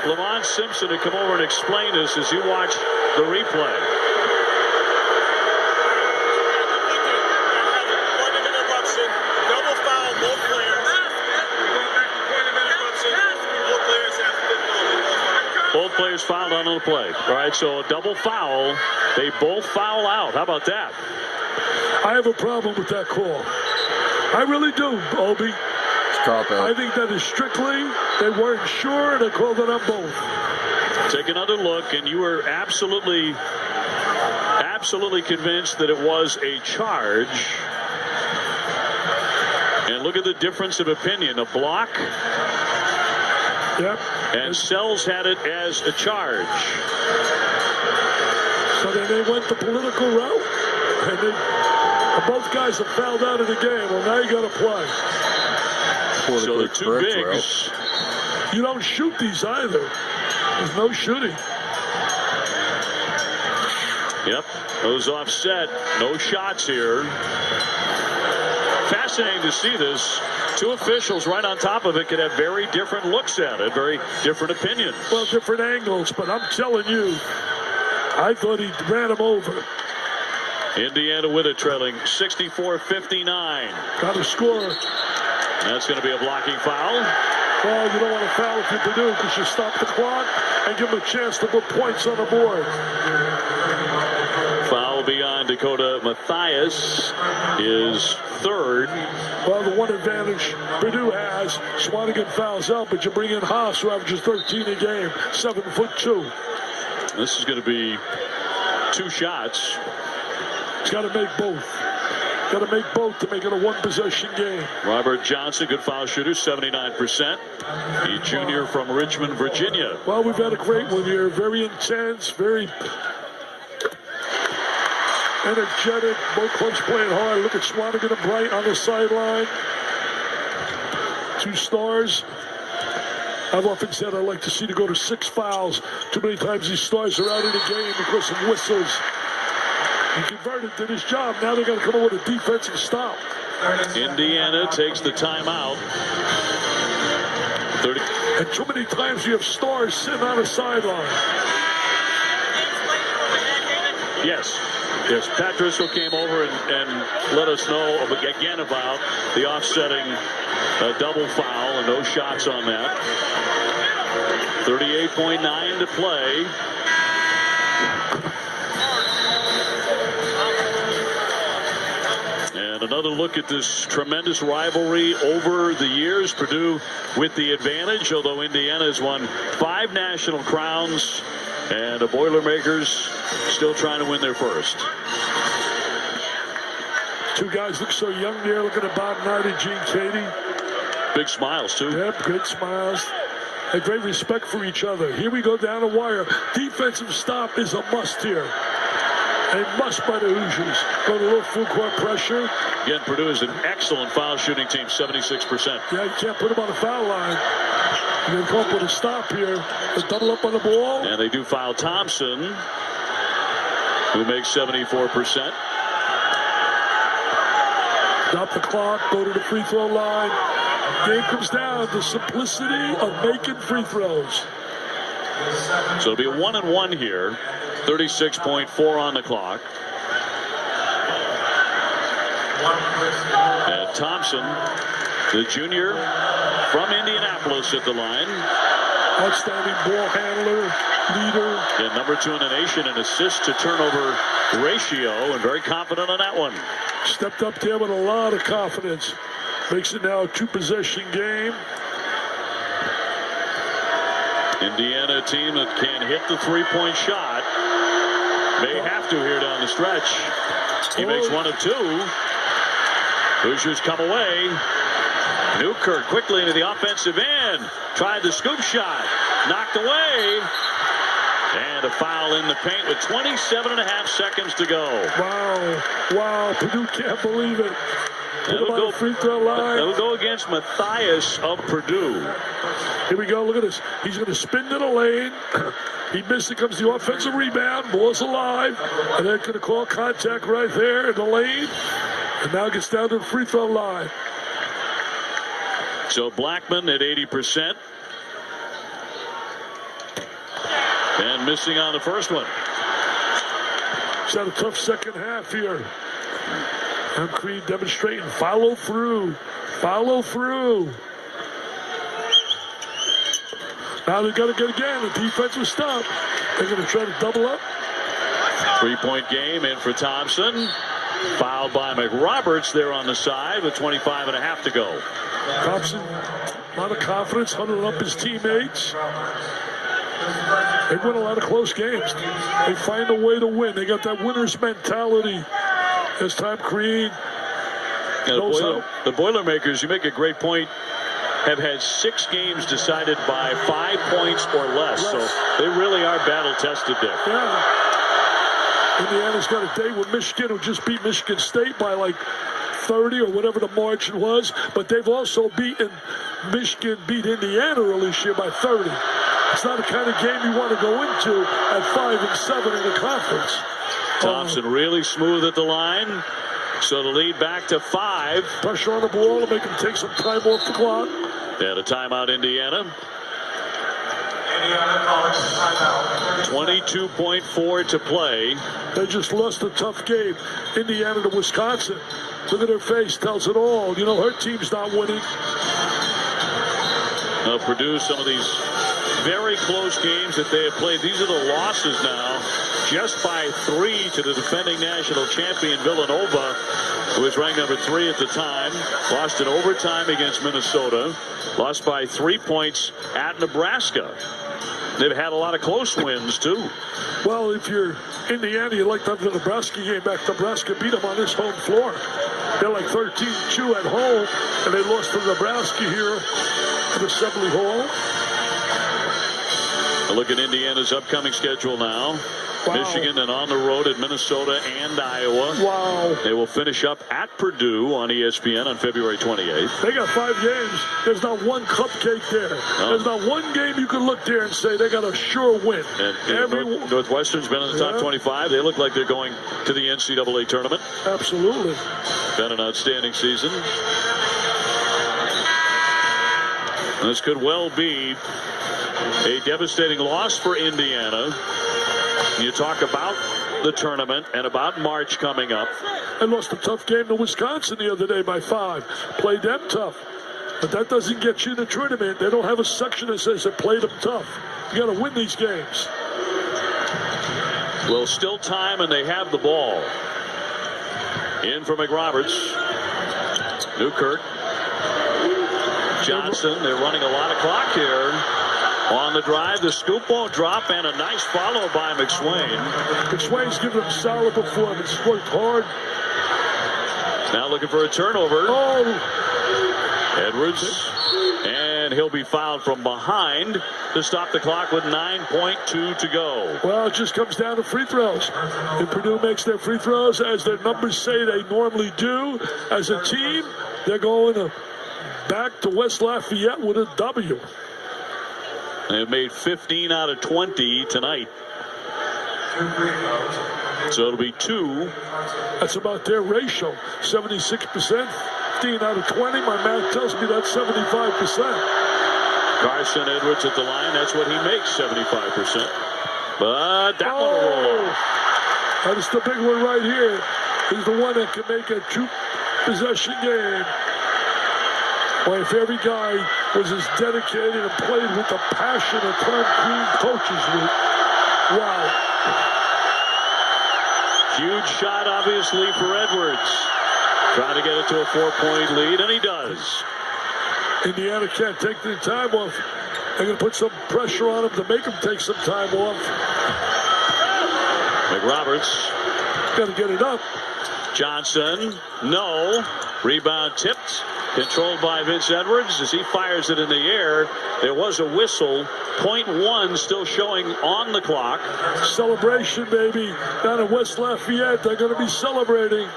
Lamont Simpson to come over and explain this as you watch the replay. Double foul, both players. Both players fouled on the play. All right, so a double foul. They both foul out. How about that? I have a problem with that call. I really do, Obi. I think that is strictly, they weren't sure, they called it on both. Take another look, and you were absolutely convinced that it was a charge. And look at the difference of opinion. A block. Yep. And Sells had it as a charge. So then they went the political route, and both guys have fouled out of the game. Well, now you got to play. So the two bigs. You don't shoot these either. There's no shooting. Yep, those offset. No shots here. Fascinating to see this. Two officials right on top of it could have very different looks at it, very different opinions. Well, different angles, but I'm telling you, I thought he ran him over. Indiana with it, trailing 64-59. Got to score. That's going to be a blocking foul. Well, you don't want to foul if you do because you stop the clock and give him a chance to put points on the board. Foul beyond Dakota Mathias is third. Well, the one advantage Purdue has, Swanigan fouls out, but you bring in Haas, who averages 13 a game, 7'2". This is going to be two shots. He's got to make both. Got to make both to make it a one-possession game. Robert Johnson, good foul shooter, 79%. A junior from Richmond, Virginia. Well, we've had a great one here. Very intense, very energetic. Both clubs playing hard. Look at Swanigan and Bright on the sideline. Two stars. I've often said I like to see to go to 6 fouls. Too many times these stars are out of the game because of whistles. He converted, did his job. Now they got to come up with a defensive stop. Indiana takes the timeout. 30. And too many times you have stars sitting on a sideline. Yes. Yes, Pat Driscoll came over and let us know again about the offsetting double foul and no shots on that. 38.9 to play. And another look at this tremendous rivalry over the years. Purdue with the advantage, although Indiana has won 5 national crowns, and the Boilermakers still trying to win their first. Two guys look so young there. Looking at Bob Knight and Gene Katie. Big smiles, too. Yep, good smiles. A great respect for each other. Here we go down the wire. Defensive stop is a must here. A must by the Hoosiers. Go to a little full court pressure. Again, Purdue is an excellent foul shooting team, 76%. Yeah, you can't put them on the foul line. You're going to come up with a stop here. They double up on the ball. And they do foul Thompson, who makes 74%. Stop the clock, go to the free throw line. Game comes down to simplicity of making free throws. So it'll be a 1-and-1 here. 36.4 on the clock. And Thompson, the junior from Indianapolis at the line. Outstanding ball handler, leader. And number 2 in the nation in assist to turnover ratio, and very confident on that one. Stepped up there with a lot of confidence. Makes it now a 2-possession game. Indiana team that can hit the three-point shot. May have to here down the stretch. He makes 1 of 2. Hoosiers come away. Newkirk quickly into the offensive end. Tried the scoop shot. Knocked away. And a foul in the paint with 27.5 seconds to go. Wow. Wow. Purdue can't believe it. That'll go, free throw line. That'll go against Mathias of Purdue. Here we go. Look at this. He's going to spin to the lane. He missed it. Comes the offensive rebound. Ball's alive. And they're going to call contact right there in the lane. And now gets down to the free throw line. So Blackman at 80%. And missing on the first one. He's had a tough second half here. And Creed demonstrating follow through. Follow through. Now they got to get again. The defensive stop. They're going to try to double up. 3-point game in for Thompson. Fouled by McRoberts there on the side with 25.5 to go. Thompson, a lot of confidence, huddling up his teammates. They win a lot of close games. They find a way to win. They got that winner's mentality. This time, Creed. The Boilermakers, you make a great point, have had 6 games decided by 5 points or less. So they really are battle-tested there. Yeah. Indiana's got a day with Michigan, who just beat Michigan State by like 30 or whatever the margin was. But they've also Michigan beat Indiana early this year by 30. It's not the kind of game you want to go into at 5-7 in the conference. Thompson really smooth at the line. So the lead back to 5. Pressure on the ball to make him take some time off the clock. And a timeout, Indiana. 22.4 to play. They just lost a tough game. Indiana to Wisconsin. Look at her face, tells it all. You know, her team's not winning. Purdue, some of these very close games that they have played. These are the losses now. Just by 3 to the defending national champion Villanova, who was ranked number 3 at the time. Lost in overtime against Minnesota. Lost by 3 points at Nebraska. They've had a lot of close wins, too. Well, if you're Indiana, you like to have the Nebraska game back. Nebraska beat them on this home floor. They're like 13-2 at home, and they lost to Nebraska here at Assembly Hall. A look at Indiana's upcoming schedule now. Wow. Michigan and on the road at Minnesota and Iowa. Wow. They will finish up at Purdue on ESPN on February 28th. They got 5 games. There's not one cupcake there. No. There's not one game you can look there and say they got a sure win. And Northwestern's been in the top 25. They look like they're going to the NCAA tournament. Absolutely. Been an outstanding season. This could well be a devastating loss for Indiana. You talk about the tournament and about March coming up. They lost a tough game to Wisconsin the other day by 5. Played them tough. But that doesn't get you in the tournament. They don't have a section that says they played them tough. You got to win these games. Well, still time, and they have the ball. In for McRoberts. Newkirk. Johnson. They're running a lot of clock here. On the drive, the scoop won't drop, and a nice follow by McSwain. McSwain's given him solid performance. He's worked hard. Now looking for a turnover. Oh. Edwards. And he'll be fouled from behind to stop the clock with 9.2 to go. Well, it just comes down to free throws. If Purdue makes their free throws, as their numbers say they normally do, as a team, they're going back to West Lafayette with a W. They've made 15 out of 20 tonight. So it'll be 2. That's about their ratio. 76%, 15 out of 20. My math tells me that's 75%. Carson Edwards at the line. That's what he makes, 75%. But that one will roll off. That is the big one right here. He's the one that can make a true possession game. Well, if every guy was as dedicated and played with the passion that Tom Crean coaches with. Wow. Huge shot, obviously, for Edwards. Trying to get it to a 4-point lead, and he does. Indiana can't take the time off. They're going to put some pressure on him to make him take some time off. McRoberts. Got to get it up. Johnson, no. Rebound tipped. Controlled by Vince Edwards as he fires it in the air. There was a whistle. 0.1 still showing on the clock. Celebration, baby. Down in West Lafayette, they're going to be celebrating.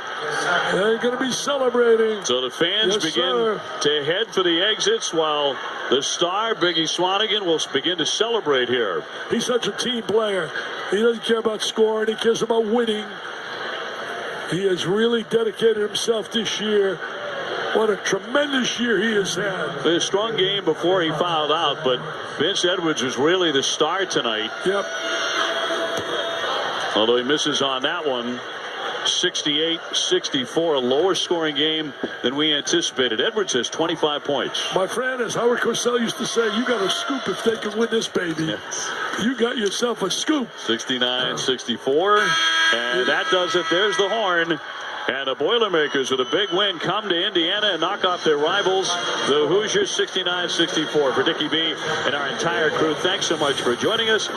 They're going to be celebrating. So the fans begin to head for the exits while the star, Biggie Swanigan, will begin to celebrate here. He's such a team player. He doesn't care about scoring. He cares about winning. He has really dedicated himself this year What a tremendous year he has had. A strong game before he fouled out, but Vince Edwards was really the star tonight. Yep. Although he misses on that one. 68-64, a lower scoring game than we anticipated. Edwards has 25 points. My friend, as Howard Cosell used to say, you got a scoop if they can win this baby. Yes. You got yourself a scoop. 69-64, and that does it. There's the horn. And the Boilermakers with a big win come to Indiana and knock off their rivals, the Hoosiers, 69-64. For Dickie B and our entire crew, thanks so much for joining us.